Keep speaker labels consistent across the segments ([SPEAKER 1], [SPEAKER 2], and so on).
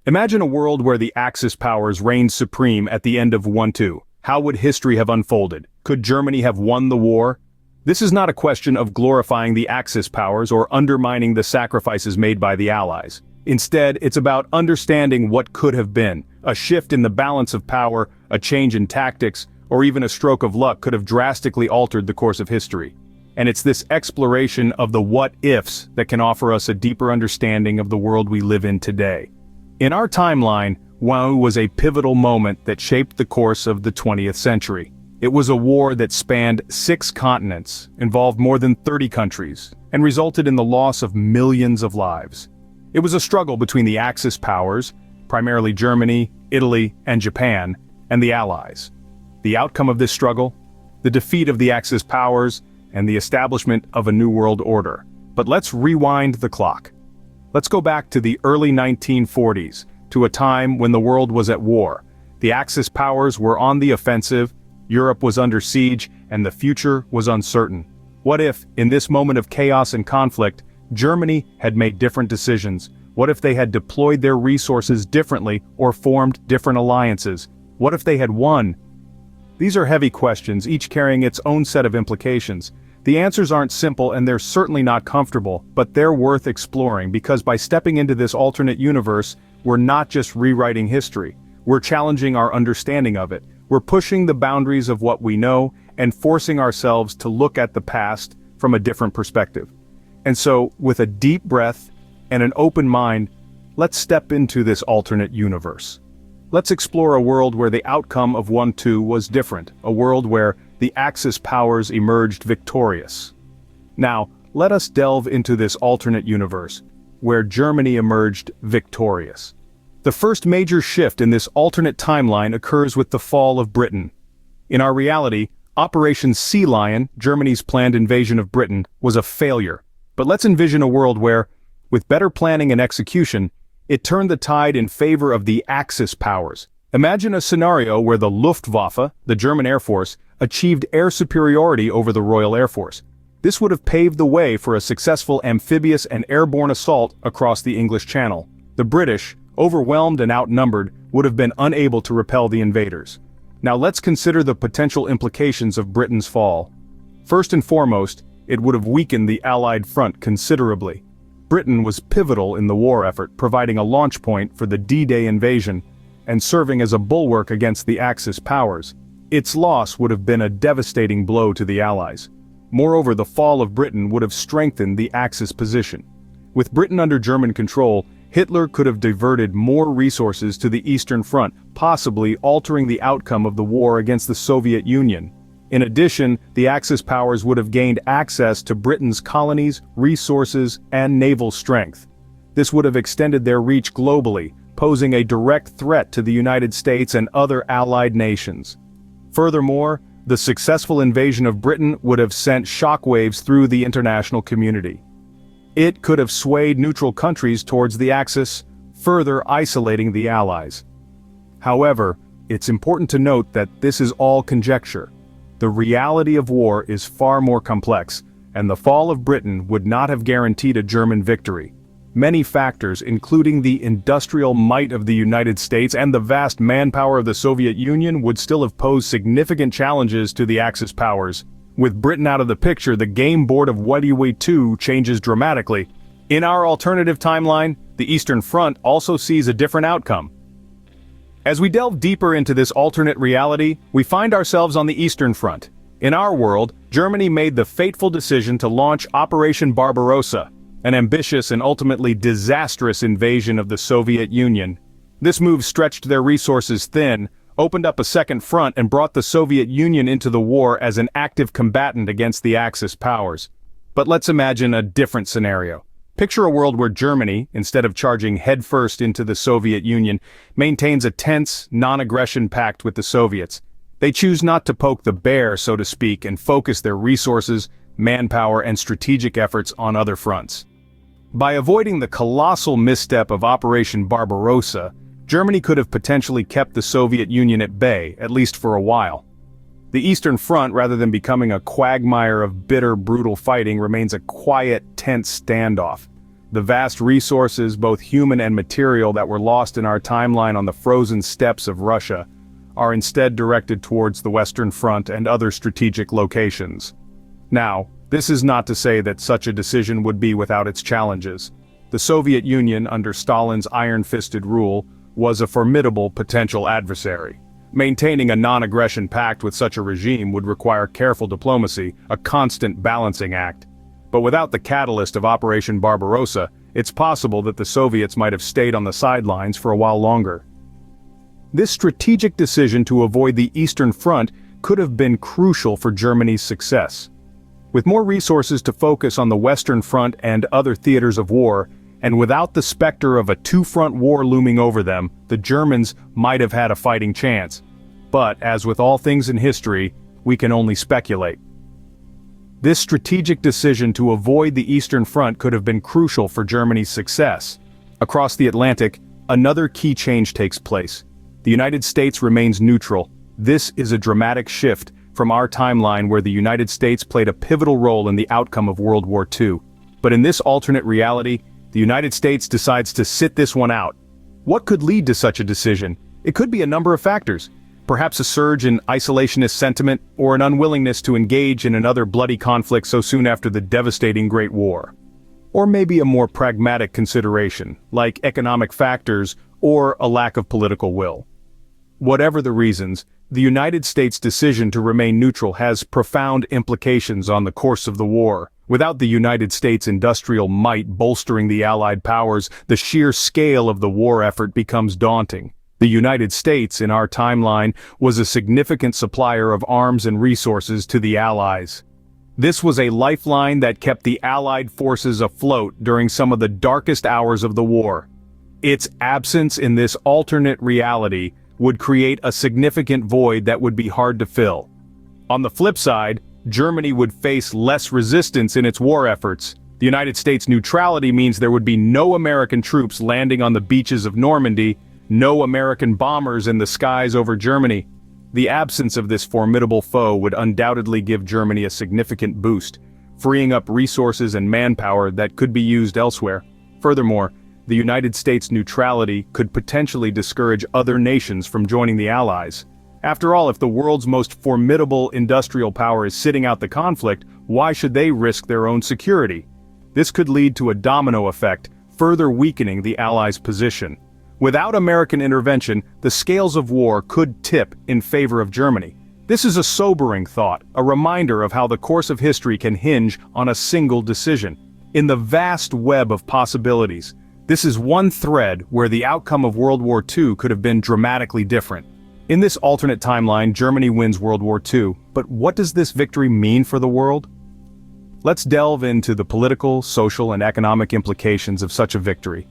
[SPEAKER 1] Imagine a world where the Axis powers reigned supreme at the end of WWII. How would history have unfolded? Could Germany have won the war? This is not a question of glorifying the Axis powers or undermining the sacrifices made by the Allies. Instead, it's about understanding what could have been. A shift in the balance of power, a change in tactics, or even a stroke of luck could have drastically altered the course of history. And it's this exploration of the what-ifs that can offer us a deeper understanding of the world we live in today. In our timeline, WWII was a pivotal moment that shaped the course of the 20th century. It was a war that spanned 6 continents, involved more than 30 countries, and resulted in the loss of millions of lives. It was a struggle between the Axis powers, primarily Germany, Italy, and Japan, and the Allies. The outcome of this struggle? The defeat of the Axis powers and the establishment of a new world order. But let's rewind the clock. Let's go back to the early 1940s, to a time when the world was at war. The Axis powers were on the offensive, Europe was under siege, and the future was uncertain. What if, in this moment of chaos and conflict, Germany had made different decisions? What if they had deployed their resources differently or formed different alliances? What if they had won? These are heavy questions, each carrying its own set of implications. The answers aren't simple and they're certainly not comfortable, but they're worth exploring because by stepping into this alternate universe, we're not just rewriting history. We're challenging our understanding of it. We're pushing the boundaries of what we know and forcing ourselves to look at the past from a different perspective. And so, with a deep breath and an open mind, let's step into this alternate universe. Let's explore a world where the outcome of WWII was different, a world where the Axis powers emerged victorious. Now, let us delve into this alternate universe, where Germany emerged victorious. The first major shift in this alternate timeline occurs with the fall of Britain. In our reality, Operation Sea Lion, Germany's planned invasion of Britain, was a failure. But let's envision a world where, with better planning and execution, it turned the tide in favor of the Axis powers. Imagine a scenario where the Luftwaffe, the German Air Force, achieved air superiority over the Royal Air Force. This would have paved the way for a successful amphibious and airborne assault across the English Channel. The British, overwhelmed and outnumbered, would have been unable to repel the invaders. Now let's consider the potential implications of Britain's fall. First and foremost, it would have weakened the Allied front considerably. Britain was pivotal in the war effort, providing a launch point for the D-Day invasion and serving as a bulwark against the Axis powers. Its loss would have been a devastating blow to the Allies. Moreover, the fall of Britain would have strengthened the Axis position. With Britain under German control, Hitler could have diverted more resources to the Eastern Front, possibly altering the outcome of the war against the Soviet Union. In addition, the Axis powers would have gained access to Britain's colonies, resources, and naval strength. This would have extended their reach globally, posing a direct threat to the United States and other allied nations. Furthermore, the successful invasion of Britain would have sent shockwaves through the international community. It could have swayed neutral countries towards the Axis, further isolating the Allies. However, it's important to note that this is all conjecture. The reality of war is far more complex, and the fall of Britain would not have guaranteed a German victory. Many factors, including the industrial might of the United States and the vast manpower of the Soviet Union, would still have posed significant challenges to the Axis powers. With Britain out of the picture, the game board of WWII changes dramatically. In our alternative timeline, the Eastern Front also sees a different outcome. As we delve deeper into this alternate reality, we find ourselves on the Eastern Front. In our world, Germany made the fateful decision to launch Operation Barbarossa, an ambitious and ultimately disastrous invasion of the Soviet Union. This move stretched their resources thin, opened up a second front, and brought the Soviet Union into the war as an active combatant against the Axis powers. But let's imagine a different scenario. Picture a world where Germany, instead of charging headfirst into the Soviet Union, maintains a tense, non-aggression pact with the Soviets. They choose not to poke the bear, so to speak, and focus their resources, manpower, and strategic efforts on other fronts. By avoiding the colossal misstep of Operation Barbarossa, Germany could have potentially kept the Soviet Union at bay, at least for a while. The Eastern Front, rather than becoming a quagmire of bitter, brutal fighting, remains a quiet, tense standoff. The vast resources, both human and material, that were lost in our timeline on the frozen steppes of Russia, are instead directed towards the Western Front and other strategic locations. Now, this is not to say that such a decision would be without its challenges. The Soviet Union, under Stalin's iron-fisted rule, was a formidable potential adversary. Maintaining a non-aggression pact with such a regime would require careful diplomacy, a constant balancing act. But without the catalyst of Operation Barbarossa, it's possible that the Soviets might have stayed on the sidelines for a while longer. This strategic decision to avoid the Eastern Front could have been crucial for Germany's success. With more resources to focus on the Western Front and other theaters of war, and without the specter of a two-front war looming over them, the Germans might have had a fighting chance. But, as with all things in history, we can only speculate. This strategic decision to avoid the Eastern Front could have been crucial for Germany's success. Across the Atlantic, another key change takes place. The United States remains neutral. This is a dramatic shift from our timeline where the United States played a pivotal role in the outcome of World War II. But in this alternate reality, the United States decides to sit this one out. What could lead to such a decision? It could be a number of factors. Perhaps a surge in isolationist sentiment, or an unwillingness to engage in another bloody conflict so soon after the devastating Great War. Or maybe a more pragmatic consideration, like economic factors or a lack of political will. Whatever the reasons, the United States' decision to remain neutral has profound implications on the course of the war. Without the United States' industrial might bolstering the Allied powers, the sheer scale of the war effort becomes daunting. The United States, in our timeline, was a significant supplier of arms and resources to the Allies. This was a lifeline that kept the Allied forces afloat during some of the darkest hours of the war. Its absence in this alternate reality would create a significant void that would be hard to fill. On the flip side, Germany would face less resistance in its war efforts. The United States' neutrality means there would be no American troops landing on the beaches of Normandy, no American bombers in the skies over Germany. The absence of this formidable foe would undoubtedly give Germany a significant boost, freeing up resources and manpower that could be used elsewhere. Furthermore, the United States' neutrality could potentially discourage other nations from joining the Allies. After all, if the world's most formidable industrial power is sitting out the conflict, why should they risk their own security? This could lead to a domino effect, further weakening the Allies' position. Without American intervention, the scales of war could tip in favor of Germany. This is a sobering thought, a reminder of how the course of history can hinge on a single decision. In the vast web of possibilities, this is one thread where the outcome of World War II could have been dramatically different. In this alternate timeline, Germany wins World War II, but what does this victory mean for the world? Let's delve into the political, social, and economic implications of such a victory.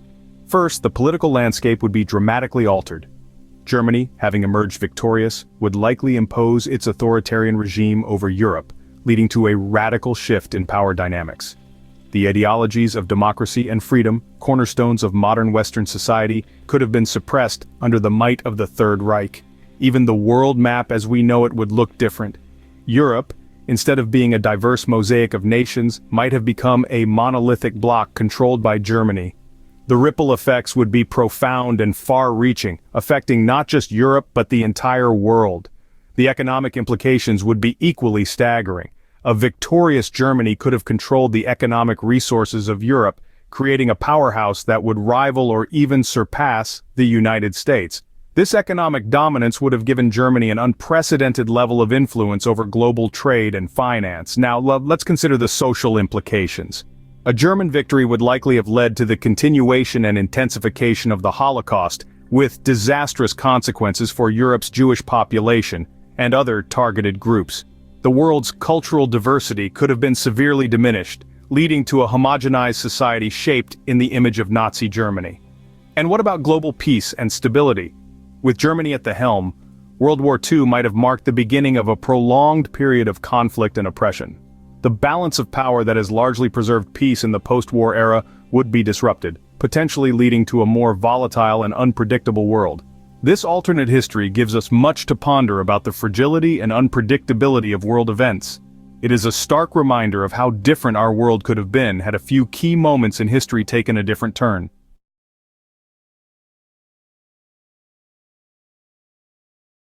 [SPEAKER 1] First, the political landscape would be dramatically altered. Germany, having emerged victorious, would likely impose its authoritarian regime over Europe, leading to a radical shift in power dynamics. The ideologies of democracy and freedom, cornerstones of modern Western society, could have been suppressed under the might of the Third Reich. Even the world map as we know it would look different. Europe, instead of being a diverse mosaic of nations, might have become a monolithic bloc controlled by Germany. The ripple effects would be profound and far-reaching, affecting not just Europe but the entire world. The economic implications would be equally staggering. A victorious Germany could have controlled the economic resources of Europe, creating a powerhouse that would rival or even surpass the United States. This economic dominance would have given Germany an unprecedented level of influence over global trade and finance. Now, let's consider the social implications. A German victory would likely have led to the continuation and intensification of the Holocaust, with disastrous consequences for Europe's Jewish population and other targeted groups. The world's cultural diversity could have been severely diminished, leading to a homogenized society shaped in the image of Nazi Germany. And what about global peace and stability? With Germany at the helm, World War II might have marked the beginning of a prolonged period of conflict and oppression. The balance of power that has largely preserved peace in the post-war era would be disrupted, potentially leading to a more volatile and unpredictable world. This alternate history gives us much to ponder about the fragility and unpredictability of world events. It is a stark reminder of how different our world could have been had a few key moments in history taken a different turn.